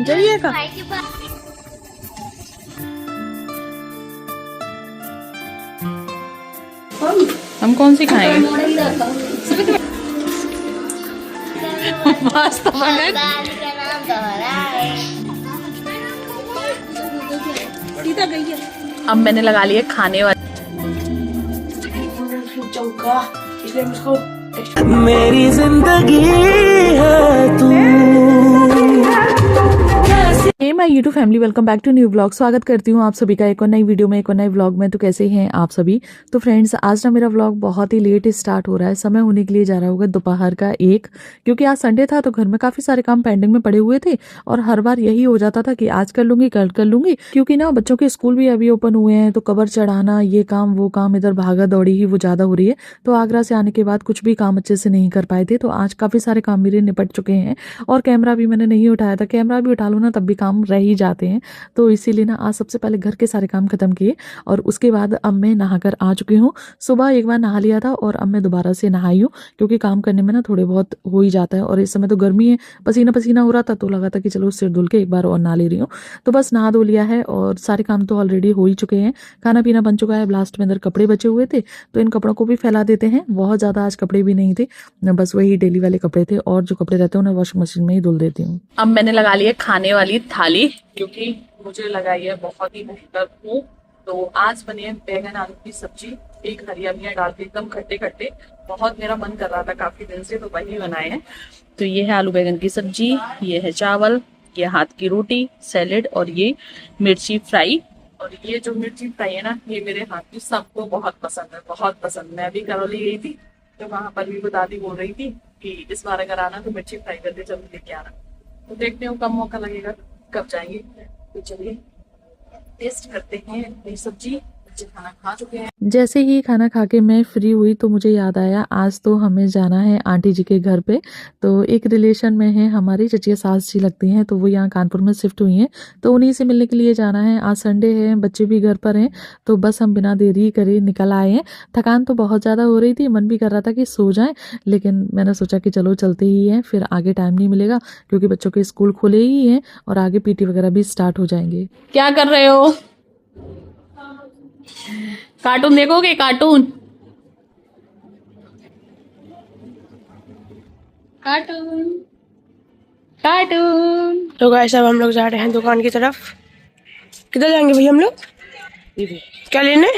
जाइएगा। हम कौन सी खाएंगे? मस्त बने। अब मैंने लगा लिया खाने वाले। मेरी जिंदगी है तू। Hey my YouTube family, welcome back to new vlog. स्वागत करती हूँ आप सभी का एक और नई वीडियो में, एक और नए व्लॉग में। तो कैसे हैं आप सभी? तो फ्रेंड्स, आज ना मेरा व्लॉग बहुत ही लेट स्टार्ट हो रहा है। समय होने के लिए जा रहा होगा दोपहर का 1, क्योंकि आज संडे था तो घर में काफी सारे काम पेंडिंग में पड़े हुए थे। और हर बार यही हो जाता था कि आज कर लूंगी, कल कर लूंगी, क्योंकि ना बच्चों के स्कूल भी अभी ओपन हुए हैं। तो कवर चढ़ाना, ये काम वो काम, इधर भागा दौड़ी ही वो ज्यादा हो रही है। तो आगरा से आने के बाद कुछ भी काम अच्छे से नहीं कर पाए थे। तो आज काफी सारे काम मेरे निपट चुके हैं। और कैमरा भी मैंने नहीं उठाया था। कैमरा भी उठा लो ना तब भी काम रह ही जाते हैं। तो इसीलिए ना आज सबसे पहले घर के सारे काम खत्म किए और उसके बाद अब मैं नहाकर आ चुकी हूँ। सुबह एक बार नहा लिया था और अब मैं दोबारा से नहाई हूँ, क्योंकि काम करने में ना थोड़े बहुत हो ही जाता है। और इस समय तो गर्मी है, पसीना पसीना हो रहा था, तो लगा था कि चलो सिर धुल के एक बार और नहा ले रही हूँ। तो बस नहा धो लिया है और सारे काम तो ऑलरेडी हो ही चुके हैं। खाना पीना बन चुका है। लास्ट में अंदर कपड़े बचे हुए थे तो इन कपड़ों को भी फैला देते हैं। बहुत ज्यादा आज कपड़े भी नहीं थे, बस वही डेली वाले कपड़े थे, और जो कपड़े रहते हैं उन्हें वॉशिंग मशीन में ही धुल देती हूँ। अब मैंने लगा लिया खाने वाली थाली, क्योंकि मुझे लगाई है बहुत ही भूख हूँ। तो आज बनी है बैंगन आलू की सब्जी, एक हरिया मिर्च डाल के एकदम खट्टे खट्टे। बहुत मेरा मन कर रहा था काफी दिन से, तो वही बनाए हैं। तो ये है आलू बैंगन की सब्जी, ये है चावल, ये हाथ की रोटी, सैलेड, और ये मिर्ची फ्राई। और ये जो मिर्ची फ्राई है ना, ये मेरे हाथ की सबको बहुत पसंद है, बहुत पसंद। मैं अभी करौली गई थी तो वहां पर भी वो दादी बोल रही थी कि इस बार अगर आना तो मिर्ची फ्राई करके जरूर लेके आना। तो देखते हो कब मौका लगेगा कब जाएंगे। तो चलिए टेस्ट करते हैं अपनी सब्जी। खाना खा चुके हैं। जैसे ही खाना खा के मैं फ्री हुई तो मुझे याद आया आज तो हमें जाना है आंटी जी के घर पे। तो एक रिलेशन में है हमारी चचिया सास जी लगती हैं, तो वो यहाँ कानपुर में शिफ्ट हुई हैं। तो उन्हीं से मिलने के लिए जाना है। आज संडे है, बच्चे भी घर पर हैं, तो बस हम बिना देरी करे निकल आए हैं। थकान तो बहुत ज़्यादा हो रही थी, मन भी कर रहा था कि सो जाएं, लेकिन मैंने सोचा कि चलो चलते ही हैं, फिर आगे टाइम नहीं मिलेगा, क्योंकि बच्चों के स्कूल खुले ही हैं और आगे पीटी वगैरह भी स्टार्ट हो जाएंगे। क्या कर रहे हो? कार्टून देखोगे? Cartoon cartoon cartoon. तो गाइस अब हम लोग जा रहे हैं दुकान की तरफ। किधर जाएंगे भैया हम लोग? क्या लेने?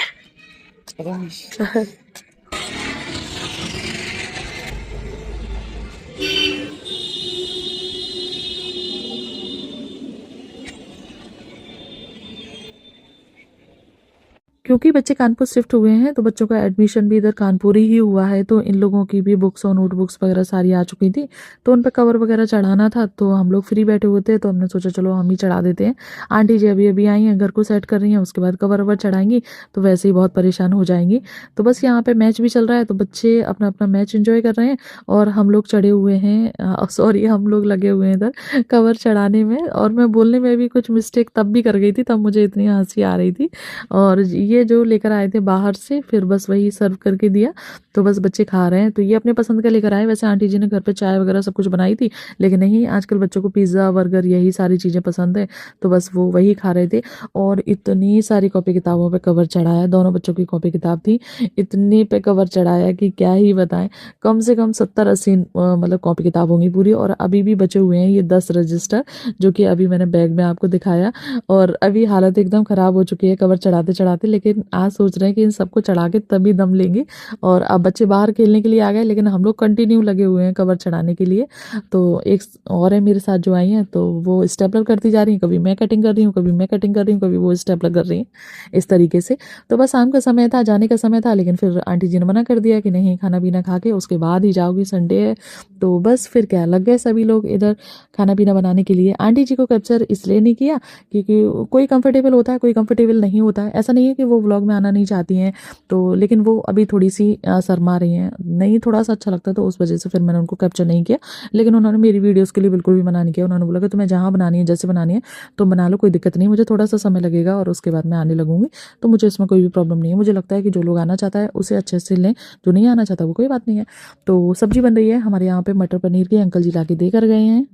क्योंकि बच्चे कानपुर शिफ्ट हुए हैं तो बच्चों का एडमिशन भी इधर कानपुर ही हुआ है। तो इन लोगों की भी बुक्स और नोटबुक्स वगैरह सारी आ चुकी थी, तो उन पर कवर वगैरह चढ़ाना था। तो हम लोग फ्री बैठे हुए थे तो हमने सोचा चलो हम ही चढ़ा देते हैं। आंटी जी अभी अभी आई हैं, घर को सेट कर रही हैं, उसके बाद कवर ववर चढ़ाएंगी, तो वैसे ही बहुत परेशान हो जाएंगी। तो बस यहाँ पे मैच भी चल रहा है, तो बच्चे अपना अपना मैच एंजॉय कर रहे हैं और हम लोग चढ़े हुए हैं, सॉरी हम लोग लगे हुए हैं इधर कवर चढ़ाने में। और मैं बोलने में भी कुछ मिस्टेक तब भी कर गई थी, तब मुझे इतनी हंसी आ रही थी। और ये जो लेकर आए थे बाहर से, फिर बस वही सर्व करके दिया, तो बस बच्चे खा रहे हैं। तो ये अपने पसंद का लेकर आए। वैसे आंटी जी ने घर पे चाय वगैरह सब कुछ बनाई थी, लेकिन नहीं, आजकल बच्चों को पिज्ज़ा बर्गर यही सारी चीज़ें पसंद है, तो बस वो वही खा रहे थे। और इतनी सारी कॉपी किताबों पे कवर चढ़ाया, दोनों बच्चों की कॉपी किताब थी, इतनी पे कवर चढ़ाया कि क्या ही बताएं। कम से कम 70-80 मतलब कॉपी किताब होंगी पूरी। और अभी भी बचे हुए हैं ये 10 रजिस्टर, जो कि अभी मैंने बैग में आपको दिखाया। और अभी हालत एकदम ख़राब हो चुकी है कवर चढ़ाते चढ़ाते, लेकिन आज सोच रहे हैं कि इन सबको चढ़ा के तभी दम लेंगे। और अब बच्चे बाहर खेलने के लिए आ गए, लेकिन हम लोग कंटिन्यू लगे हुए हैं कवर चढ़ाने के लिए। तो एक और है मेरे साथ जो आई हैं, तो वो स्टेपलर करती जा रही हैं, कभी मैं कटिंग कर रही हूँ, कभी मैं कटिंग कर रही हूँ, कभी वो स्टेपलर कर रही हैं, इस तरीके से। तो बस शाम का समय था, जाने का समय था, लेकिन फिर आंटी जी ने मना कर दिया कि नहीं, खाना पीना खा के उसके बाद ही जाओगी, संडे है। तो बस फिर क्या, लग गए सभी लोग इधर खाना पीना बनाने के लिए। आंटी जी को कैप्चर इसलिए नहीं किया क्योंकि कोई कंफर्टेबल होता है, कोई कंफर्टेबल नहीं होता है। ऐसा नहीं है कि वो व्लॉग में आना नहीं चाहती हैं, तो लेकिन वो अभी थोड़ी सी शर्मा रही हैं, नहीं थोड़ा सा अच्छा लगता है, तो उस वजह से फिर मैंने उनको कैप्चर नहीं किया। लेकिन उन्होंने मेरी वीडियोस के लिए बिल्कुल भी मना नहीं किया। उन्होंने बोला कि तुम्हें जहाँ बनानी है, जैसे बनानी है तो बना लो, कोई दिक्कत नहीं, मुझे थोड़ा सा समय लगेगा और उसके बाद मैं आने लगूंगी, तो मुझे इसमें कोई भी प्रॉब्लम नहीं है। मुझे लगता है कि जो लोग आना चाहता है उसे अच्छे से लें, जो नहीं आना चाहता वो कोई बात नहीं है। तो सब्जी बन रही है हमारे यहाँ पे, मटर पनीर की, अंकल जी ला के दे कर गए हैं।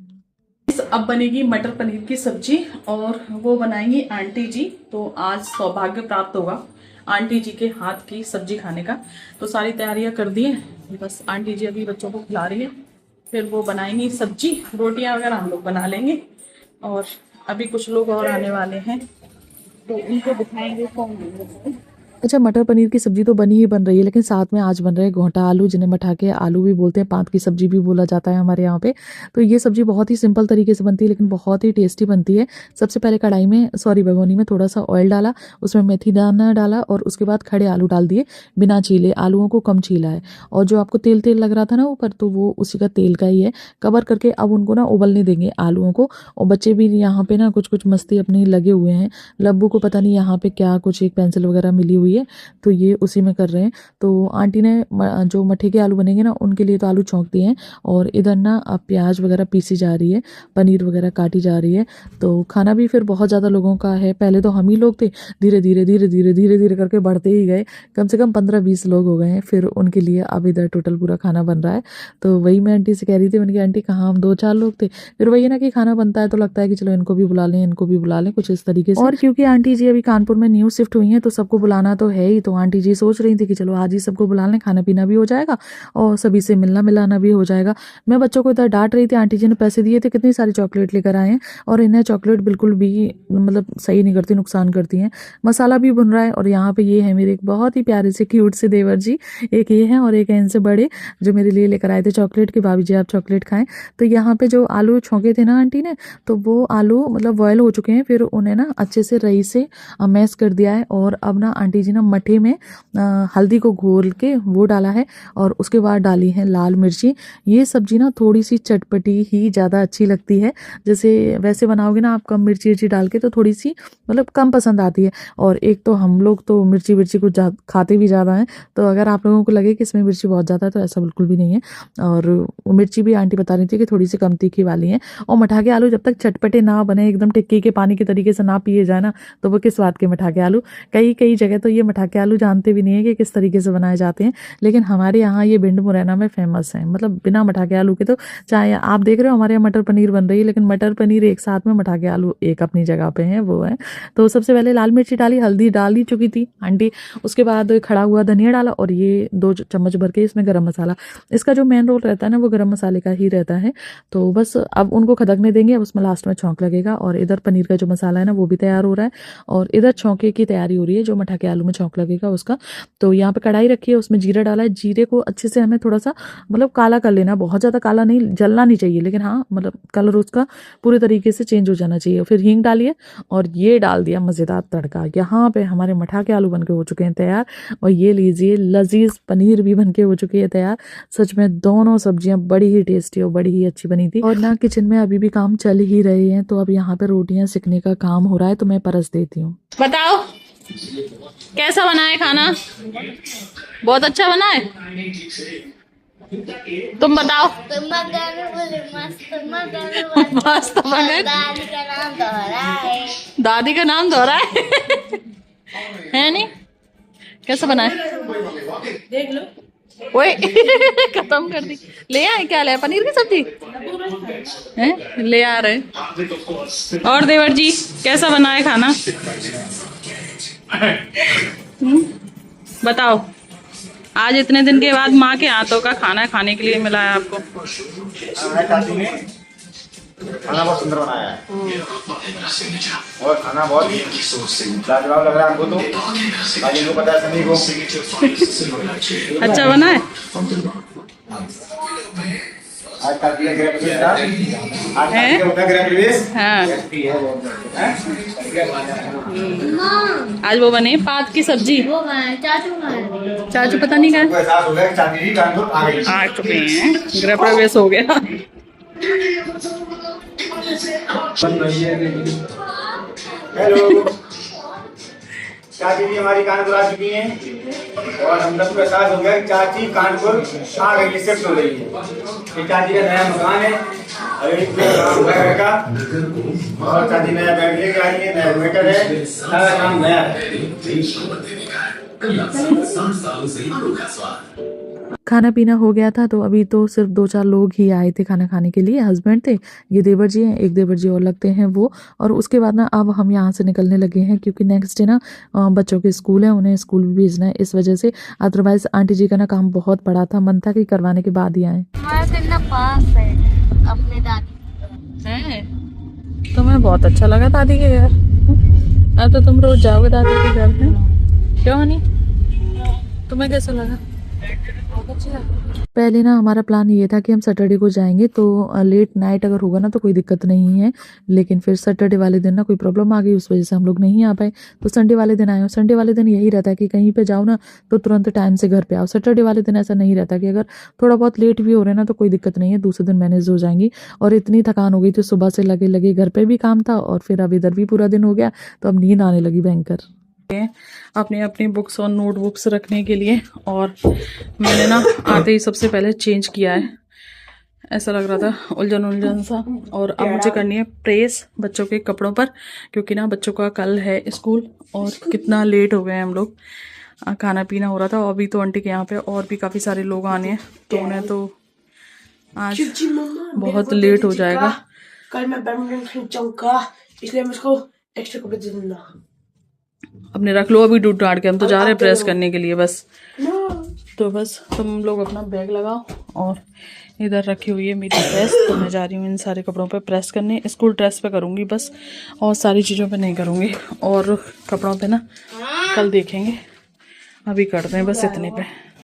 अब बनेगी मटर पनीर की सब्जी और वो बनाएंगी आंटी जी। तो आज सौभाग्य प्राप्त होगा आंटी जी के हाथ की सब्जी खाने का। तो सारी तैयारियां कर दी हैं, बस आंटी जी अभी बच्चों को खिला रही है, फिर वो बनाएंगी सब्जी। रोटियां वगैरह हम लोग बना लेंगे और अभी कुछ लोग और आने वाले हैं तो उनको दिखाएंगे कौन। अच्छा, मटर पनीर की सब्जी तो बनी ही बन रही है, लेकिन साथ में आज बन रहे हैं घोटा आलू, जिन्हें मठाके आलू भी बोलते हैं, पात की सब्जी भी बोला जाता है हमारे यहाँ पे। तो ये सब्जी बहुत ही सिंपल तरीके से बनती है, लेकिन बहुत ही टेस्टी बनती है। सबसे पहले कढ़ाई में भगोनी में थोड़ा सा ऑयल डाला, उसमें मेथी दाना डाला और उसके बाद खड़े आलू डाल दिए, बिना छीले। आलूओं को कम छीला है और जो आपको तेल तेल लग रहा था ना ऊपर, तो वो उसी का तेल का ही है। कवर करके अब उनको ना उबलने देंगे आलूओं को। और बच्चे भी यहाँ पे ना कुछ कुछ मस्ती अपनी लगे हुए हैं। लब्बू को पता नहीं यहाँ पे क्या कुछ एक पेंसिल वगैरह मिली हुई है, तो ये उसी में कर रहे हैं। तो आंटी ने जो मठे के आलू बनेंगे ना, उनके लिए तो आलू छौंक दिए हैं और इधर ना अब प्याज वगैरह पीसी जा रही है, पनीर वगैरह काटी जा रही है। तो खाना भी फिर बहुत ज़्यादा लोगों का है। पहले तो हम ही लोग थे, धीरे धीरे धीरे धीरे धीरे धीरे करके बढ़ते ही गए, कम से कम 15-20 लोग हो गए हैं। फिर उनके लिए अब इधर टोटल पूरा खाना बन रहा है। तो वही मैं आंटी से कह रही थी, मैंने कहा आंटी कहाँ हम 2-4 लोग थे। फिर वही ना कि खाना बनता है तो लगता है कि चलो इनको भी बुला लें, इनको भी बुला लें, कुछ इस तरीके से। और क्योंकि आंटी जी अभी कानपुर में न्यू शिफ्ट हुई हैं तो सबको बुलाना तो है ही। तो आंटी जी सोच रही थी कि चलो आज ही सबको बुला लें, खाना पीना भी हो जाएगा और सभी से मिलना मिलाना भी हो जाएगा। मैं बच्चों को इधर डांट रही थी, आंटी जी ने पैसे दिए थे, कितनी सारी चॉकलेट लेकर आए हैं और इन्हें चॉकलेट बिल्कुल भी मतलब सही नहीं करती, नुकसान करती हैं। मसाला भी भुन रहा है और यहाँ पे ये है मेरे एक बहुत ही प्यारे से क्यूट से देवर जी, एक ये हैं और एक है इनसे बड़े, जो मेरे लिए लेकर आए थे चॉकलेट कि भाभी जी आप चॉकलेट खाएं। तो यहाँ पे जो आलू छौंके थे ना आंटी ने, तो वो आलू मतलब बॉयल हो चुके हैं, फिर उन्हें ना अच्छे से रई से मैश कर दिया है। और अब ना आंटी जी ना मठे में हल्दी को घोल के वो डाला है और उसके बाद डाली है लाल मिर्ची। ये सब्जी ना थोड़ी सी चटपटी ही ज़्यादा अच्छी लगती है, जैसे वैसे बनाओगे ना आप कम मिर्ची विर्ची डाल के तो थोड़ी सी मतलब कम पसंद आती है। और एक तो हम लोग तो मिर्ची विर्ची कुछ खाते भी ज़्यादा हैं, तो अगर आप लोगों को लगे कि इसमें मिर्ची बहुत ज़्यादा है तो ऐसा बिल्कुल भी नहीं है। और मिर्ची भी आंटी बता रही थी कि थोड़ी सी कम तीखी वाली है। और मठाके आलू जब तक चटपटे ना बने, एकदम टिक्की के पानी के तरीके से ना पिए जाए ना, तो वो किस बात के मठाके आलू। कई जगह तो ये मठाके आलू जानते भी नहीं है कि किस तरीके से बनाए जाते हैं, लेकिन हमारे यहाँ ये भिंड मुरैना में फेमस है। मतलब बिना मठाके आलू के तो चाहे आप देख रहे हो हमारे यहाँ मटर पनीर बन रही है, लेकिन मटर पनीर एक साथ में, मठाके आलू एक अपनी जगह पे है, वो है। तो सबसे पहले लाल मिर्ची डाली, हल्दी डाल ही चुकी थी आंटी, उसके बाद खड़ा हुआ धनिया डाला और ये 2 चम्मच भर के इसमें गरम मसाला। इसका जो मेन रोल रहता है ना वो गरम मसाले का ही रहता है। तो बस अब उनको खदकने देंगे, अब उसमें लास्ट में छौंक लगेगा। और इधर पनीर का जो मसाला है ना वो भी तैयार हो रहा है और इधर छौंके की तैयारी हो रही है, जो मठाके आलू में छौंक लगेगा उसका। तो यहाँ पे कढ़ाई रखी है, उसमें जीरा डाला है। जीरे को अच्छे से हमें थोड़ा सा मतलब काला कर लेना, बहुत ज़्यादा काला नहीं, जलना नहीं चाहिए, लेकिन हाँ मतलब कलर उसका पूरे तरीके से चेंज हो जाना चाहिए। फिर हींग डालिए और ये डाल दिया मज़ेदार तड़का। यहाँ पे हमारे मठाके आलू बनके हो चुके हैं तैयार और ये लीजिए लजीज पनीर भी बनके हो चुकी है तैयार। सच में दोनों सब्जियां बड़ी ही टेस्टी और बड़ी ही अच्छी बनी थी। और ना किचन में अभी भी काम चल ही रहे हैं, तो अब यहाँ पे रोटियां सिकने का काम हो रहा है, तो मैं परस देती हूँ। बताओ कैसा बना है खाना? बहुत अच्छा बना है, तुम बताओ। मस्त बने। दादी का नाम दोहरा है नहीं? कैसा बना है देख लो। ओए खत्म कर दी। ले आए क्या? ले आए पनीर की सब्जी हैं? ले आ रहे। और देवर जी कैसा बना है खाना? बताओ। आज इतने दिन के बाद माँ के हाथों का खाना खाने के लिए मिला है आपको। खाना बहुत सुंदर बनाया है और खाना बहुत लाजवाब लग रहा है हमको तो। आज इनको पता है सभी को अच्छा बना है। आज का गृह प्रवेश था, आज का होता है गृह प्रवेश। हाँ आज वो बने पात की सब्जी। चाचू पता नहीं हमको एहसास हो गया कि चाची जी कानपुर आ गई। आ चुके हैं, गृह प्रवेश हो गया। हेलो, चाची जी हमारी कानपुर आ चुकी हैं और हम सबको एहसास हो गया कि चाची कानपुर आ गई, शिफ्ट हो रही है। ये चाची का नया मकान है, अभी घर का, और चाची नया बेड लेके आई है, नया इन्वर्टर है, सारा काम नया है। खाना पीना हो गया था, तो अभी तो सिर्फ 2-4 लोग ही आए थे खाना खाने के लिए। हस्बैंड थे, ये देवर जी हैं, एक देवर जी और लगते हैं वो। और उसके बाद ना अब हम यहाँ से निकलने लगे हैं, क्योंकि नेक्स्ट डे ना बच्चों के स्कूल है, उन्हें स्कूल भी भेजना है इस वजह से। अदरवाइज आंटी जी का ना काम बहुत पड़ा था, मन था कि करवाने के बाद ही आए। पास है अपने दादी है तुम्हें बहुत अच्छा लगा दादी के घर? अब तो तुम रोज जाओगे दादी के घर में, क्यों नहीं? तुम्हें कैसा लगा? पहले ना हमारा प्लान ये था कि हम सैटरडे को जाएंगे, तो लेट नाइट अगर होगा ना तो कोई दिक्कत नहीं है। लेकिन फिर सैटरडे वाले दिन ना कोई प्रॉब्लम आ गई, उस वजह से हम लोग नहीं आ पाए, तो संडे वाले दिन आए। और संडे वाले दिन यही रहता है कि कहीं पे जाओ ना तो तुरंत टाइम से घर पे आओ। सैटरडे वाले दिन ऐसा नहीं रहता कि अगर थोड़ा बहुत लेट भी हो रहे हैं ना तो कोई दिक्कत नहीं है, दूसरे दिन मैनेज हो जाएंगी। और इतनी थकान हो गई थी सुबह से, लगे लगे घर पे भी काम था और फिर अब इधर भी पूरा दिन हो गया, तो अब नींद आने लगी भयंकर। अपनी अपनी बुक्स और नोटबुक्स रखने के लिए। और मैंने ना आते ही सबसे पहले चेंज किया है, ऐसा लग रहा था उलझन उलझन सा। और अब मुझे करनी है प्रेस बच्चों के कपड़ों पर, क्योंकि ना बच्चों का कल है स्कूल और कितना लेट हो गए हैं हम लोग। खाना पीना हो रहा था, और अभी तो आंटी के यहाँ पे और भी काफ़ी सारे लोग आने हैं, तो उन्हें तो आज बहुत लेट हो जाएगा। कल मैं बैडमिंटन खेलूंगा, इसलिए मैं उसको एक्स्ट्रा कपड़े दे दूंगा। अपने रख लो अभी डूट डांट के, हम तो जा रहे हैं प्रेस करने के लिए बस। तो बस तुम लोग अपना बैग लगाओ, और इधर रखी हुई है मेरी ड्रेस, तो मैं जा रही हूँ इन सारे कपड़ों पे प्रेस करने। स्कूल ड्रेस पे करूँगी बस, और सारी चीज़ों पे नहीं करूँगी। और कपड़ों पे ना कल देखेंगे, अभी करते हैं बस इतने पे।